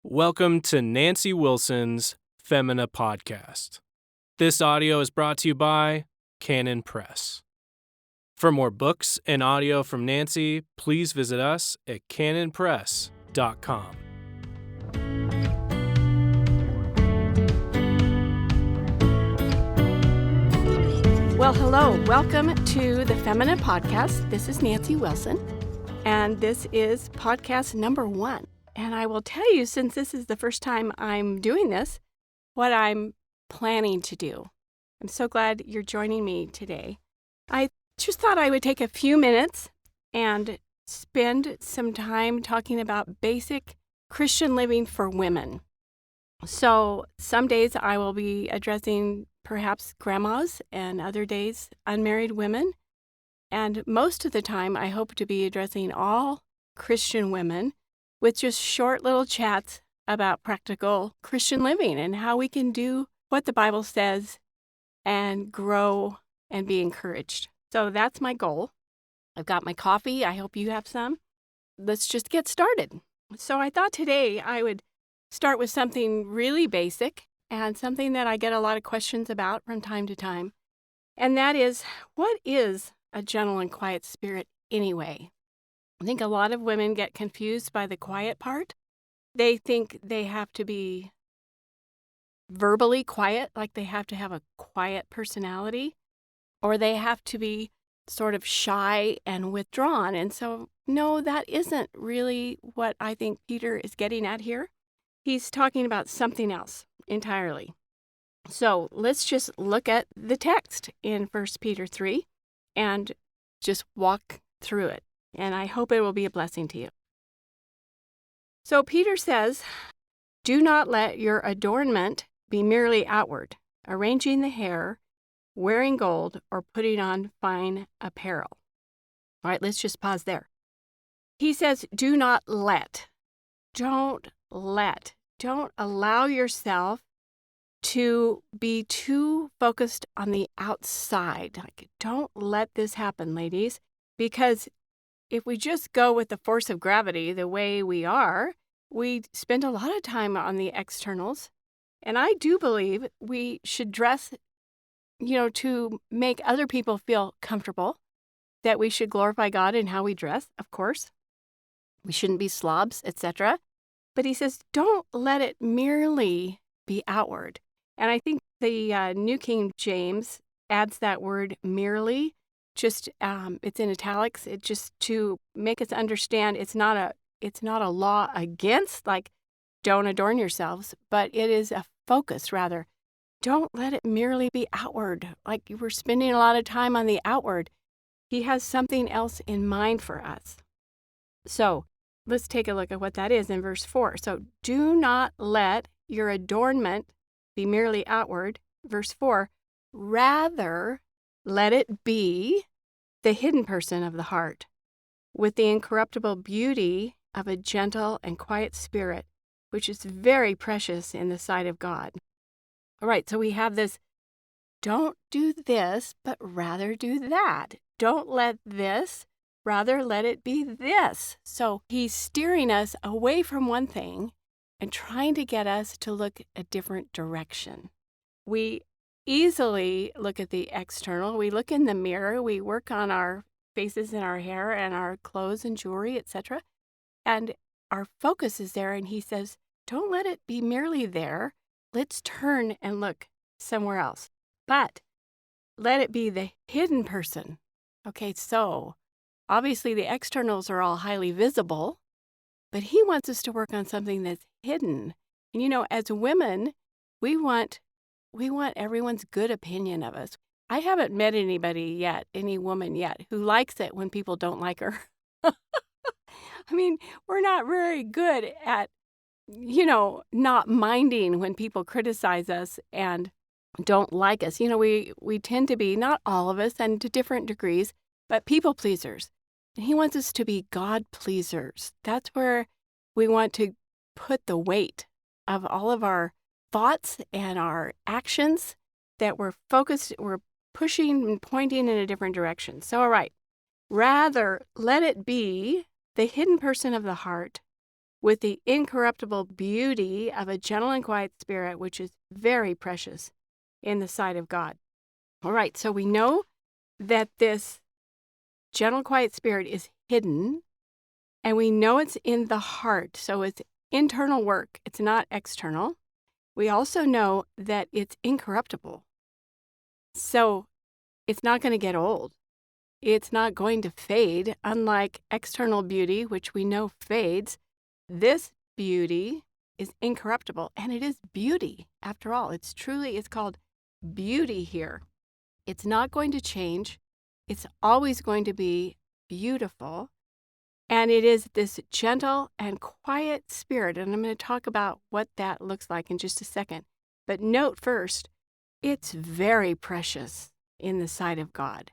Welcome to Nancy Wilson's Femina Podcast. This audio is brought to you by Canon Press. For more books and audio from Nancy, please visit us at canonpress.com. Well, hello. Welcome to the Femina Podcast. This is Nancy Wilson, and this is podcast number 1. And I will tell you, since this is the first time I'm doing this, what I'm planning to do. I'm so glad you're joining me today. I just thought I would take a few minutes and spend some time talking about basic Christian living for women. So some days I will be addressing perhaps grandmas and other days unmarried women. And most of the time I hope to be addressing all Christian women with just short little chats about practical Christian living and how we can do what the Bible says and grow and be encouraged. So that's my goal. I've got my coffee. I hope you have some. Let's just get started. So I thought today I would start with something really basic and something that I get a lot of questions about from time to time. And that is, what is a gentle and quiet spirit anyway? I think a lot of women get confused by the quiet part. They think they have to be verbally quiet, like they have to have a quiet personality, or they have to be sort of shy and withdrawn. And so, no, that isn't really what I think Peter is getting at here. He's talking about something else entirely. So let's just look at the text in 1 Peter 3 and just walk through it. And I hope it will be a blessing to you. So Peter says, do not let your adornment be merely outward, arranging the hair, wearing gold, or putting on fine apparel. All right, let's just pause there. He says, do not let. Don't let. Don't allow yourself to be too focused on the outside. Like, don't let this happen, ladies, because if we just go with the force of gravity the way we are, we spend a lot of time on the externals. And I do believe we should dress, to make other people feel comfortable, that we should glorify God in how we dress, of course. We shouldn't be slobs, etc. But he says, don't let it merely be outward. And I think the New King James adds that word merely. Just it's in italics. It just to make us understand it's not a law against, like, don't adorn yourselves, but it is a focus rather. Don't let it merely be outward. Like, we're spending a lot of time on the outward. He has something else in mind for us. So let's take a look at what that is in verse 4. So do not let your adornment be merely outward. Verse 4, rather let it be the hidden person of the heart, with the incorruptible beauty of a gentle and quiet spirit, which is very precious in the sight of God. All right, so we have this, don't do this, but rather do that. Don't let this, rather let it be this. So he's steering us away from one thing and trying to get us to look a different direction. We easily look at the external. We look in the mirror. We work on our faces and our hair and our clothes and jewelry, etc. And our focus is there. And he says, don't let it be merely there. Let's turn and look somewhere else. But let it be the hidden person. Okay, so obviously the externals are all highly visible, but he wants us to work on something that's hidden. And as women, we want everyone's good opinion of us. I haven't met anybody yet, any woman yet, who likes it when people don't like her. I mean, we're not very good at, not minding when people criticize us and don't like us. We tend to be, not all of us and to different degrees, but people pleasers. And he wants us to be God pleasers. That's where we want to put the weight of all of our thoughts and our actions, that we're focused, we're pushing and pointing in a different direction. So, all right, rather let it be the hidden person of the heart, with the incorruptible beauty of a gentle and quiet spirit, which is very precious in the sight of God. All right, so we know that this gentle, quiet spirit is hidden, and we know it's in the heart. So it's internal work. It's not external. We also know that it's incorruptible. So it's not going to get old. It's not going to fade, unlike external beauty, which we know fades. This beauty is incorruptible, and it is beauty after all. It's called beauty here. It's not going to change. It's always going to be beautiful. And it is this gentle and quiet spirit. And I'm going to talk about what that looks like in just a second. But note first, it's very precious in the sight of God.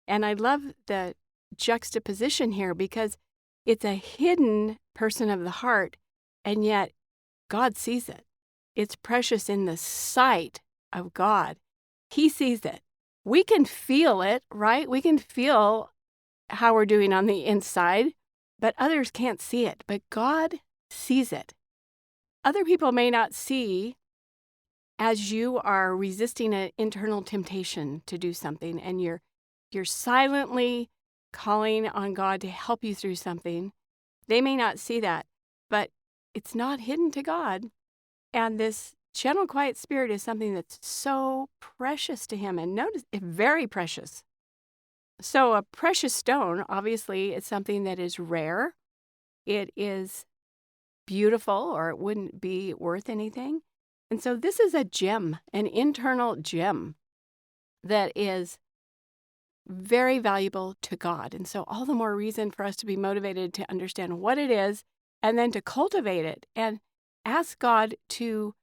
And I love the juxtaposition here because it's a hidden person of the heart, and yet God sees it. It's precious in the sight of God. He sees it. We can feel it, right? We can feel how we're doing on the inside, but others can't see it. But God sees it. Other people may not see as you are resisting an internal temptation to do something, and you're silently calling on God to help you through something. They may not see that, but it's not hidden to God. And this gentle, quiet spirit is something that's so precious to him. And notice, it's very precious. So a precious stone, obviously, is something that is rare. It is beautiful, or it wouldn't be worth anything. And so this is a gem, an internal gem that is very valuable to God. And so all the more reason for us to be motivated to understand what it is and then to cultivate it and ask God to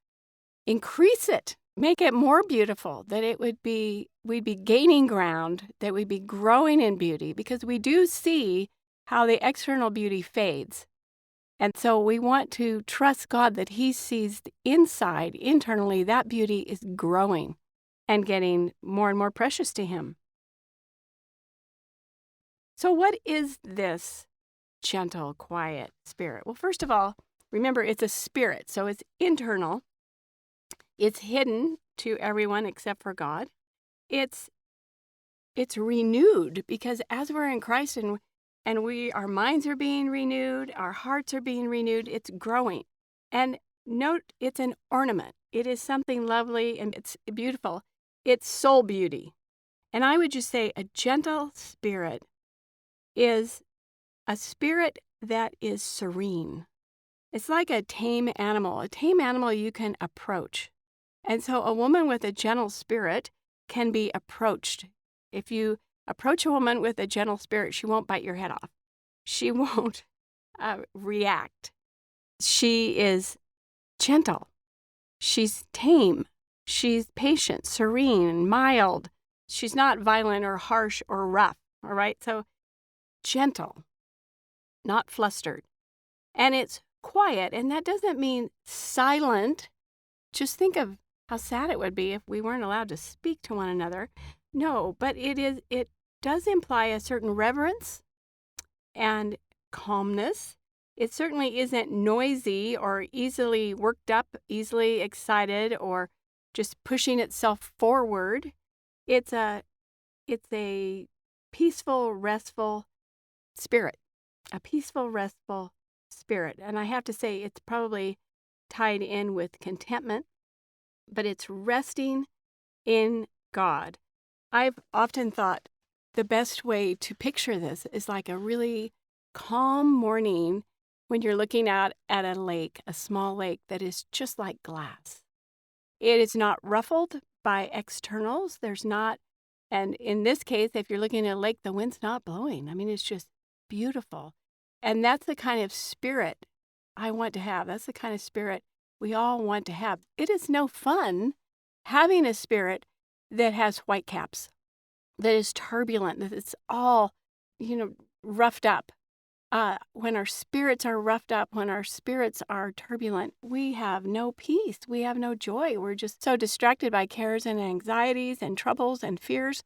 increase it, make it more beautiful, that we'd be gaining ground, that we'd be growing in beauty, because we do see how the external beauty fades. And so we want to trust God that he sees inside, internally, that beauty is growing and getting more and more precious to him. So what is this gentle, quiet spirit? Well, first of all, remember, it's a spirit, so it's internal. It's hidden to everyone except for God. It's renewed, because as we're in Christ and our minds are being renewed, our hearts are being renewed, it's growing. And note, it's an ornament. It is something lovely and it's beautiful. It's soul beauty. And I would just say a gentle spirit is a spirit that is serene. It's like a tame animal. A tame animal you can approach. And so a woman with a gentle spirit can be approached. If you approach a woman with a gentle spirit, she won't bite your head off. She won't react. She is gentle. She's tame. She's patient, serene, mild. She's not violent or harsh or rough. All right? So gentle, not flustered. And it's quiet, and that doesn't mean silent. Just think of how sad it would be if we weren't allowed to speak to one another. No, but it does imply a certain reverence and calmness. It certainly isn't noisy or easily worked up, easily excited, or just pushing itself forward. It's a peaceful, restful spirit, a peaceful, restful spirit. And I have to say, it's probably tied in with contentment, but it's resting in God. I've often thought the best way to picture this is like a really calm morning when you're looking out at a lake, a small lake that is just like glass. It is not ruffled by externals. And in this case, if you're looking at a lake, the wind's not blowing. I mean, it's just beautiful. And that's the kind of spirit I want to have. That's the kind of spirit we all want to have. It is no fun having a spirit that has white caps, that is turbulent, that it's all, roughed up. When our spirits are roughed up, when our spirits are turbulent, we have no peace. We have no joy. We're just so distracted by cares and anxieties and troubles and fears.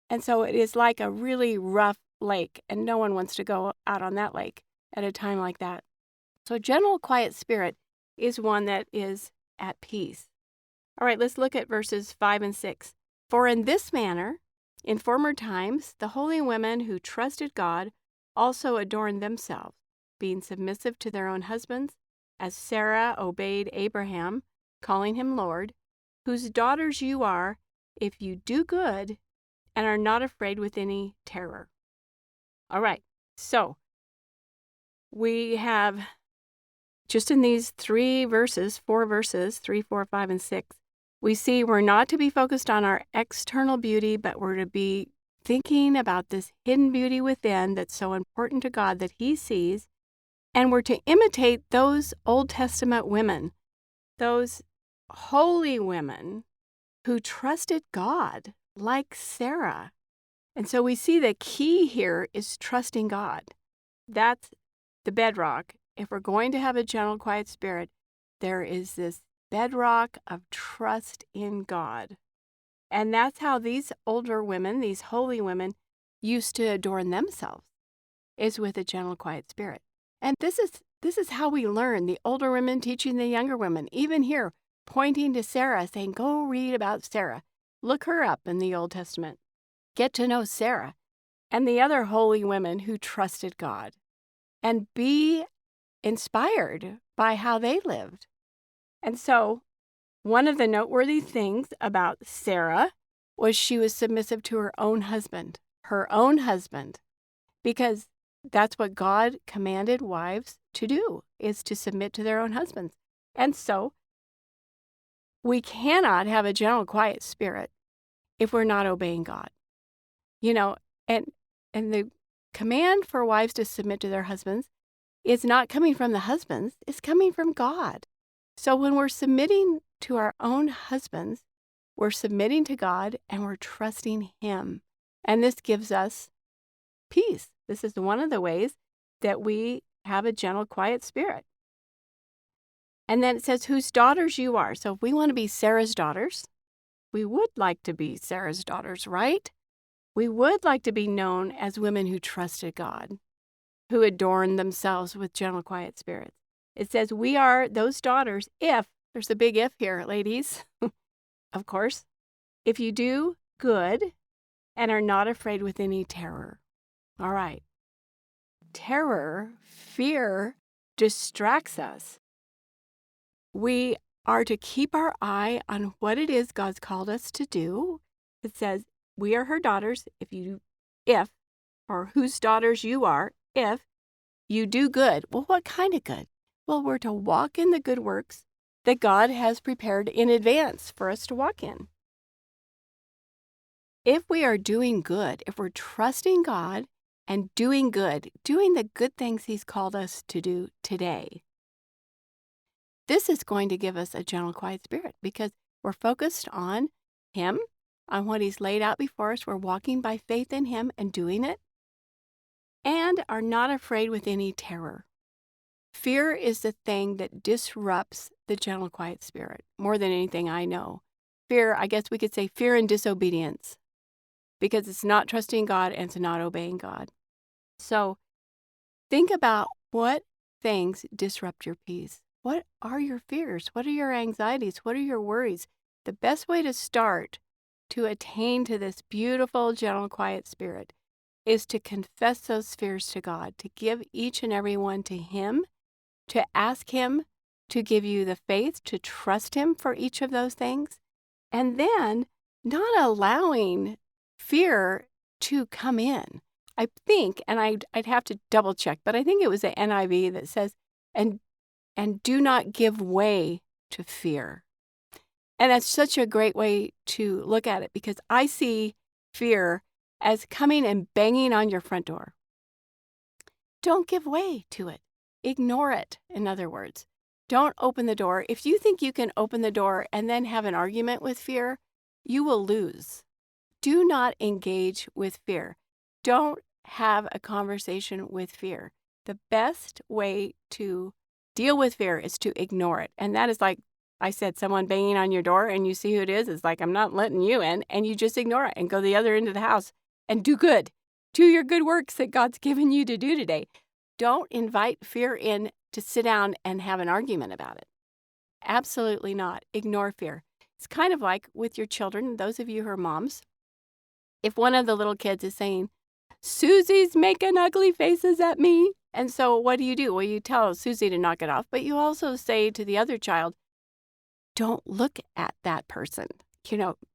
And so it is like a really rough lake, and no one wants to go out on that lake at a time like that. So a gentle, quiet spirit is one that is at peace. All right, let's look at verses 5 and 6. For in this manner, in former times, the holy women who trusted God also adorned themselves, being submissive to their own husbands, as Sarah obeyed Abraham, calling him Lord, whose daughters you are, if you do good and are not afraid with any terror. All right, so we have just in these 4 verses, 3, 4, 5, and 6, we see we're not to be focused on our external beauty, but we're to be thinking about this hidden beauty within that's so important to God that He sees, and we're to imitate those Old Testament women, those holy women who trusted God, like Sarah. And so we see the key here is trusting God. That's the bedrock. If we're going to have a gentle, quiet spirit, there is this bedrock of trust in God. And that's how these older women, these holy women, used to adorn themselves, is with a gentle, quiet spirit. And this is how we learn, the older women teaching the younger women, even here, pointing to Sarah, saying, go read about Sarah. Look her up in the Old Testament. Get to know Sarah and the other holy women who trusted God, and be inspired by how they lived. And so one of the noteworthy things about Sarah was she was submissive to her own husband, because that's what God commanded wives to do, is to submit to their own husbands. And so we cannot have a gentle, quiet spirit if we're not obeying God. And the command for wives to submit to their husbands is not coming from the husbands, it's coming from God. So when we're submitting to our own husbands, we're submitting to God and we're trusting Him. And this gives us peace. This is one of the ways that we have a gentle, quiet spirit. And then it says, whose daughters you are. So if we want to be Sarah's daughters, we would like to be Sarah's daughters, right? We would like to be known as women who trusted God, who adorned themselves with gentle, quiet spirits. It says we are those daughters if, there's a big if here, ladies, of course, if you do good and are not afraid with any terror. All right. Terror, fear, distracts us. We are to keep our eye on what it is God's called us to do. It says, we are her daughters or whose daughters you are, if you do good. Well, what kind of good? Well, we're to walk in the good works that God has prepared in advance for us to walk in. If we are doing good, if we're trusting God and doing good, doing the good things He's called us to do today, this is going to give us a gentle, quiet spirit because we're focused on Him, on what He's laid out before us. We're walking by faith in Him and doing it, and are not afraid with any terror. Fear is the thing that disrupts the gentle, quiet spirit more than anything I know. Fear, I guess we could say fear and disobedience, because it's not trusting God and it's not obeying God. So think about what things disrupt your peace. What are your fears? What are your anxieties? What are your worries? The best way to start to attain to this beautiful, gentle, quiet spirit is to confess those fears to God, to give each and every one to Him, to ask Him to give you the faith to trust Him for each of those things, and then not allowing fear to come in. I think, and I'd have to double check, but I think it was the NIV that says, and do not give way to fear. And that's such a great way to look at it, because I see fear as coming and banging on your front door. Don't give way to it. Ignore it, in other words. Don't open the door. If you think you can open the door and then have an argument with fear, you will lose. Do not engage with fear. Don't have a conversation with fear. The best way to deal with fear is to ignore it. And that is like I said, someone banging on your door and you see who it is. It's like, I'm not letting you in. And you just ignore it and go the other end of the house and do good. Do your good works that God's given you to do today. Don't invite fear in to sit down and have an argument about it. Absolutely not. Ignore fear. It's kind of like with your children, those of you who are moms. If one of the little kids is saying, Susie's making ugly faces at me. And so what do? Well, you tell Susie to knock it off, but you also say to the other child, don't look at that person.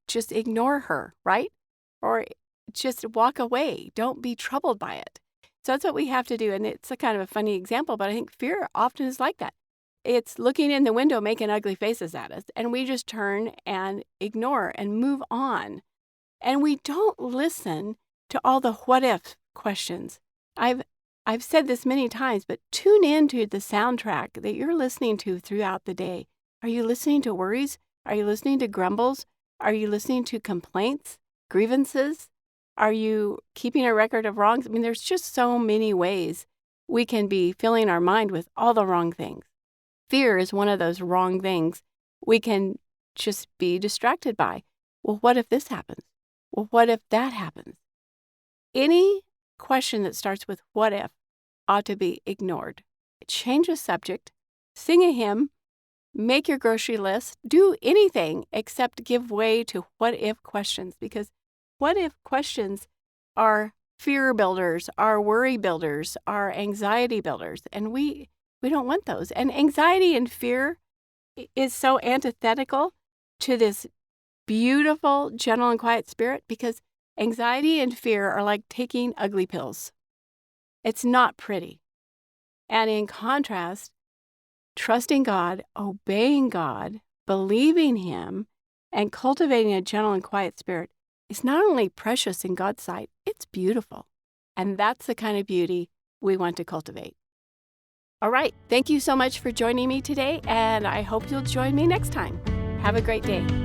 Just ignore her, right? Or just walk away. Don't be troubled by it. So that's what we have to do. And it's a kind of a funny example, but I think fear often is like that. It's looking in the window, making ugly faces at us, and we just turn and ignore and move on. And we don't listen to all the what if questions. I've said this many times, but tune into the soundtrack that you're listening to throughout the day. Are you listening to worries? Are you listening to grumbles? Are you listening to complaints, grievances? Are you keeping a record of wrongs? I mean, there's just so many ways we can be filling our mind with all the wrong things. Fear is one of those wrong things we can just be distracted by. Well, what if this happens? Well, what if that happens? Any question that starts with what if ought to be ignored. Change the subject, sing a hymn, make your grocery list, do anything except give way to what if questions, because what if questions are fear builders, are worry builders, are anxiety builders, and we don't want those. And anxiety and fear is so antithetical to this beautiful, gentle, and quiet spirit, because anxiety and fear are like taking ugly pills. It's not pretty. And in contrast, trusting God, obeying God, believing Him, and cultivating a gentle and quiet spirit is not only precious in God's sight, it's beautiful. And that's the kind of beauty we want to cultivate. All right. Thank you so much for joining me today, and I hope you'll join me next time. Have a great day.